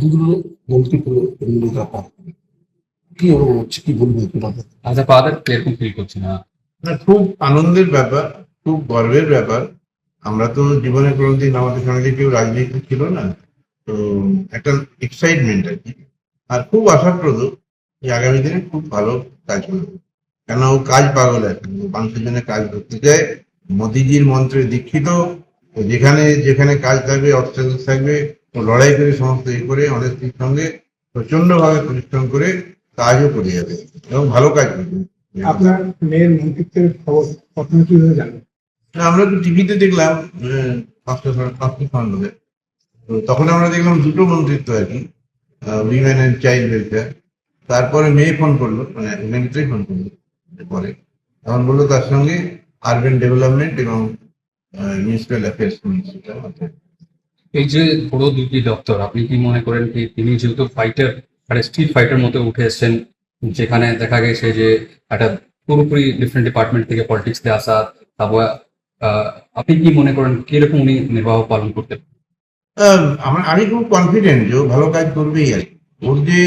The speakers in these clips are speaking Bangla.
এতগুলো মন্ত্রী পেলো কি অনুভব হচ্ছে, কি বলবো তোমাদের? আজ আ ফাদার এরকম ফিল করছি না। না, খুব আনন্দের ব্যাপার, খুব গর্বের ব্যাপার। আমরা তো জীবনে কোনোদিন আমাদের সঙ্গে কেউ রাজনীতি ছিল না, তো একটা এক্সাইটমেন্ট আর কি। আর খুব আশাপ্রদ যে আগামী দিনে খুব ভালো কাজ করবে, কেন ও কাজ পাগল আর কি। মানুষের জন্য কাজ করতে চায়, মোদিজির মন্ত্রে দীক্ষিত। ও যেখানে যেখানে কাজ থাকবে, অবস্ট্রাগল থাকবে, ও লড়াই করে সমস্ত করে অনেস্টির সঙ্গে প্রচন্ড ভাবে পরিশ্রম করে কাজও করে যাবে এবং ভালো কাজ করবে। আপনার মেয়ের মন্ত্রিত্বের খবর প্রথমে কিভাবে জানেন? না, আমরা তো টিভিতে দেখলাম 5টা খন্ডে। তো তখন আমরা দেখলাম দুটো মন্ত্রিত্ব আর কি, উইমেন অ্যান্ড চাইল্ড ওয়েলফেয়ার। তারপরে মেয়ে ফোন করলো, মানে মেয়েটাই ফোন করলো পরে, তখন বললো তার সঙ্গে আরবান ডেভেলপমেন্ট এবং মিউনিসিপ্যাল অ্যাফেয়ার্স মিনিস্ট্রিটা আছে। এই যে বড় দুটি দপ্তর, আপনি কি মনে করেন কি তিনি যেহেতু ফাইটার, একটা স্ট্রিট ফাইটার মতো উঠে এসেছেন, যেখানে দেখা গেছে যে একটা পুরোপুরি ডিফারেন্ট ডিপার্টমেন্ট থেকে পলিটিক্সে আসা, তারপর আপনি কি মনে করেন কিরকম উনি নির্বাহ পালন করতে? আমি খুব কনফিডেন্ট যে ও ভালো কাজ করবেই আর কি। ওর যে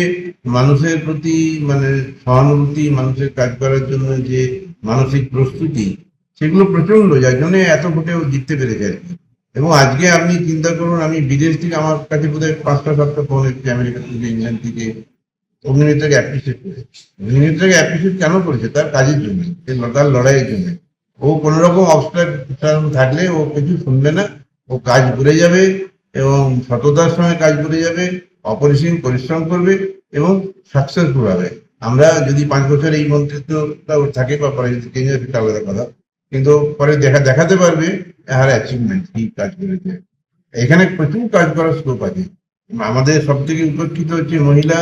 মানুষের প্রতি মানে সহানুভূতি, মানুষের কাজ করার জন্য যে মানসিক প্রস্তুতি, সেগুলো প্রচন্ড, যার জন্য এত ভোটে ও জিততে পেরেছে আর কি। এবং আজকে আপনি চিন্তা করুন, আমি বিদেশ থেকে আমার কাছে বোধহয় 5টা 7টা ফোন এসেছে, আমেরিকা থেকে, ইংল্যান্ড থেকে। অগ্নিমিত্রাকে অ্যাপ্রিসিয়েট করেছে। অগ্নিমিত্রাকে অ্যাপ্রিসিয়েট কেন করেছে? তার কাজের জন্য, তার লড়াইয়ের জন্য। ও কোনো রকম অবস্ট্রাকশন থাকলে ও কিছু শুনবে না, ও কাজ করে যাবে এবং সততার সঙ্গে কাজ করে যাবে, অপরিসীম পরিশ্রম করবে এবং সাকসেসফুল হবে। আমরা যদি 5 বছর এই মন্ত্রিত্বটা ওর থাকে বা পরে যদি চেঞ্জ হয় সেটা আলাদা কথা, কিন্তু পরে দেখাতে পারবে আর অ্যাচিভমেন্ট কি কাজ করেছে। এখানে প্রচুর কাজ করার স্কোপ আছে। আমাদের সব থেকে উপেক্ষিত হচ্ছে মহিলা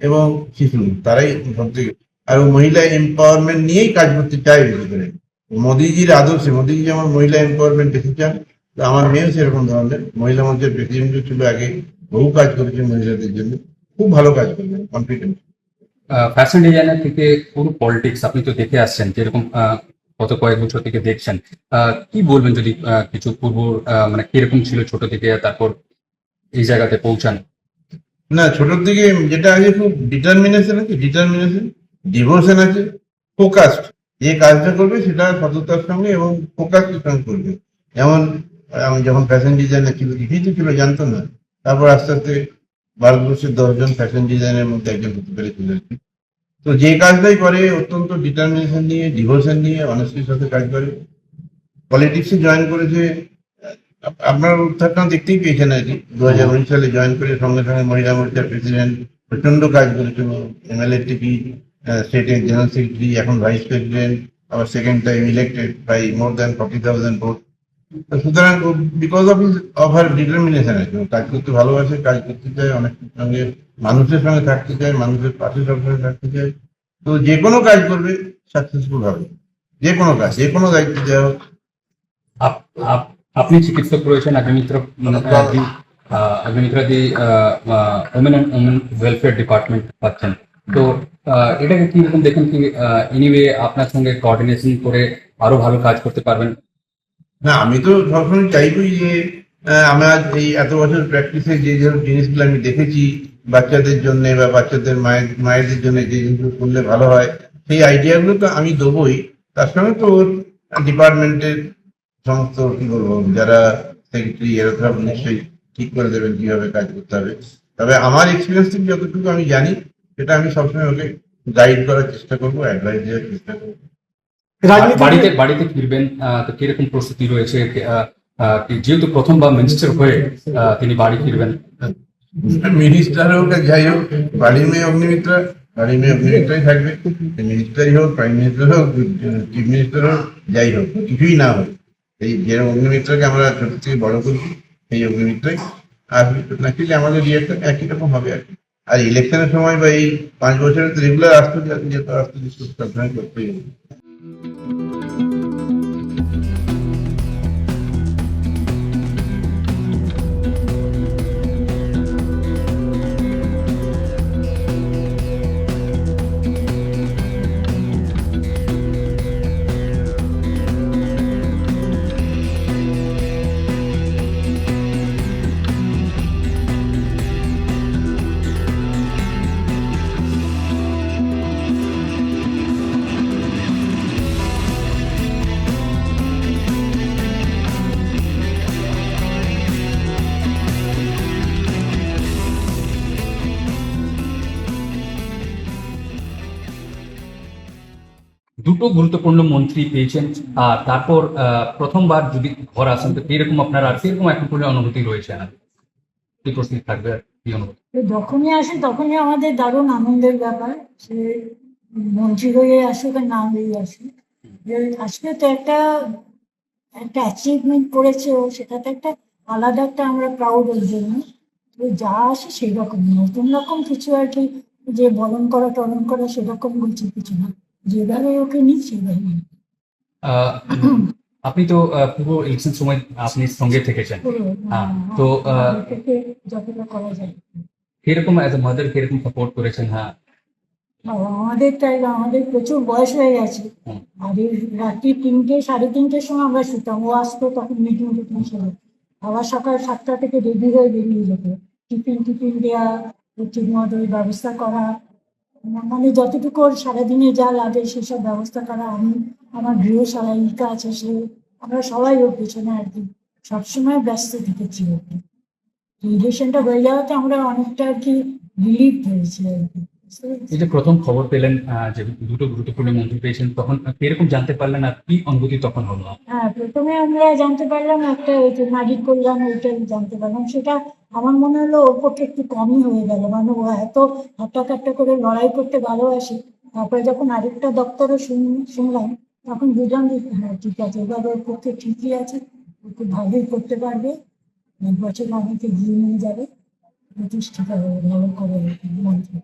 এবং শিশু, তারাই সব থেকে। আর ও মহিলা এম্পাওয়ারমেন্ট নিয়েই কাজ করতে চায় বেশি করে। মোদিজির আদর্শে, মোদিজি যেমন মহিলা এম্পাওয়ারমেন্ট বেশি চান, তো আমার মেয়েও সেরকম ধরনের মহিলা মঞ্চের প্রেসিডেন্টও ছিল আগে, বহু কাজ করেছে মহিলাদের জন্য, খুব ভালো কাজ করবেন, কনফিডেন্ট। ফ্যাশন ডিজাইনার থেকে পুরো পলিটিক্স আপনি তো দেখে আসছেন, যেরকম গত কয়েক বছর থেকে দেখছেন, কি বলবেন যদি কিছু পূর্ব মানে কিরকম ছিল ছোট থেকে, তারপর এই জায়গাতে পৌঁছান? না, ছোটর দিকে যেটা আছে খুব ডিটারমিনেশন আছে, ডিভোশন আছে, ফোকাসড। যে কাজটা করবে সেটা সততার সঙ্গে এবং ফোকাসের সঙ্গে করবে। যেমন আমি যখন ফ্যাশন ডিজাইনার ছিল, কিছুই তো ছিল জানতো না। তারপর আস্তে আস্তে ভারতবর্ষের 10জন ফ্যাশন ডিজাইনের মধ্যে একজন হতে পেরেছিল আর কি। তো যে কাজটাই করে অত্যন্ত ডিটারমিনেশন নিয়ে, ডিভোশন নিয়ে, অনেস্টির সাথে কাজ করে। পলিটিক্সে জয়েন করেছে, আপনার উত্থানটা দেখতেই পেয়েছেন আর কি। 2019 সালে জয়েন করে সঙ্গে সঙ্গে মহিলা মোর্চার প্রেসিডেন্ট, প্রচন্ড কাজ করেছিল। এমএলএ টিপি, স্টেটের জেনারেল সেক্রেটারি, এখন ভাইস প্রেসিডেন্ট, আবার second time elected by more than 40,000 vote. সুতরাং বিকজ অফ হার ডিটারমিনেশন আর কি, কাজ করতে ভালোবাসে, কাজ করতে চায়, অনেকের সঙ্গে, মানুষের সঙ্গে থাকতে চায়, মানুষের পাশে সবসময় থাকতে চায়। তো যে কোনো কাজ করবে সাকসেসফুল হবে, যে কোনো কাজ, যে কোনো দায়িত্ব দেওয়া হোক। আপ- আপ- আপনি চিকিৎসক রয়েছেন, অগ্নিমিত্রা দি ওমেন ওয়েলফেয়ার ডিপার্টমেন্ট পাচ্ছেন, তো এটাকে কি রকম দেখেন কি এনিওয়ে আপনার সঙ্গে কোঅর্ডিনেশন করে আরো ভালো কাজ করতে পারবেন? না, আমি তো সবসময় চাইবই যে আমার এই এত বছর প্র্যাকটিসে যে যে জিনিসগুলো আমি দেখেছি বাচ্চাদের জন্য বা বাচ্চাদের মায়েদের জন্য যে জিনিসগুলো করলে ভালো হয়, সেই আইডিয়াগুলো তো আমি দেবোই। তার সঙ্গে তো ডিপার্টমেন্টের সমস্ত কি বলবো যারা সেক্রেটারি, এরা তো নিশ্চয়ই ঠিক করে দেবেন কিভাবে কাজ করতে হবে। তবে আমার এক্সপিরিয়েন্স থেকে যতটুকু আমি জানি, সেটা আমি সবসময় ওকে গাইড করার চেষ্টা করবো, অ্যাডভাইস দেওয়ার চেষ্টা করবো। বাড়িতে বাড়িতে ফিরবেন, তো কিরকম প্রস্তুতি রয়েছে? যেহেতু প্রথমবার মিনিস্টার হয়ে তিনি বাড়ি ফিরবেন, মিনিস্টার হোক আর যাই হোক, বাড়ির মেয়ে অগ্নিমিত্রা, বাড়ির মেয়ে অগ্নিমিত্রাই থাকবে। মিনিস্টারই হোক, প্রাইম মিনিস্টার হোক, চিফ মিনিস্টার হোক, যাই হোক, কিছুই না হোক, এই যে অগ্নিমিত্রাকে আমরা ছোট থেকে বড় করছি, এই অগ্নিমিত্রাই। আর ন্যাচুরালি আমাদের ইয়েটা একই রকম হবে আর কি। আর ইলেকশনের সময় বা এই 5 বছরের তো রেগুলার আসতে যেত, আসতে সবসময় করতেই হবে। দুটো গুরুত্বপূর্ণ মন্ত্রী পেয়েছেন, আর তারপর প্রথমবার যদি ঘর আসেন তো কিরকম আপনার আর কিরকম এখন পর্যন্ত অনুভূতি রয়েছে, আর কি প্রশ্ন থাকবে আর কি অনুভূতি? তো যখনই আসে তখনই আমাদের দারুণ আনন্দের ব্যাপার। সে মন্ত্রী হয়ে আসুক আর না হয়ে আসুক, যে আজকে তো একটা একটা অ্যাচিভমেন্ট করেছে ও, সেটা তো একটা আলাদা একটা আমরা প্রাউড ওর জন্য। তো যা আসে সেই রকম, নতুন রকম কিছু আর কি, যে বরণ করা টরণ করা সেরকম কিছু না, যেভাবে ওকে নিই সেভাবে নিই। আহ, আপনি তো পুরো ইলেকশন সময় আপনি সঙ্গে থেকেছেন, পুরো, হ্যাঁ, তো আমাদের থেকে যতটা করা যায়। কিরকম অ্যাজ এ মাদার কিরকম সাপোর্ট করেছেন? হ্যাঁ। আমাদের তাই আমাদের প্রচুর বয়স হয়ে গেছে। হুম। আর এই রাত্রি 3টে 3:30-র সময় আমরা শুতাম, ও আসতো তখন মিটিং টিটিং ছিল। আবার সকাল 7টা থেকে রেডি হয়ে বেরিয়ে যেত, টিফিন দেওয়া, ঠিক মতো ওই ব্যবস্থা করা, মানে যতটুকু ওর সারাদিনে যা লাগে সেসব ব্যবস্থা করা। আমি আমার গৃহশালাইকা আছে, সে আমরা সবাই ওর পেছনে আর কি সবসময় ব্যস্ত থেকেছি আর কি। রিলেশনটা হয়ে যাওয়াতে আমরা অনেকটা আর কি রিলিভ হয়েছি আর কি, বুঝতে পেরেছি? এই যে প্রথম খবর পেলেন যে দুটো গুরুত্বপূর্ণ মন্ত্রী পেয়েছেন, তখন কিরকম জানতে পারলেন আর কি অনুভূতি তখন হলো? হ্যাঁ, প্রথমে আমরা জানতে পারলাম একটা ওই যে নারী কল্যাণ, ওইটাই জানতে পারলাম। সেটা আমার মনে হলো ওর পক্ষে একটু কমই হয়ে গেল, মানে ও এত হাট্টাকাট্টা করে লড়াই করতে ভালোবাসে। তারপরে যখন আরেকটা দপ্তরও শুনলাম, তখন বুঝলাম যে হ্যাঁ ঠিক আছে, এবার ওর পক্ষে ঠিকই আছে, ও খুব ভালোই করতে পারবে, 1 বছর অনেকে এগিয়ে নিয়ে যাবে, প্রতিষ্ঠিত হবে ভালো করে মন্ত্রী।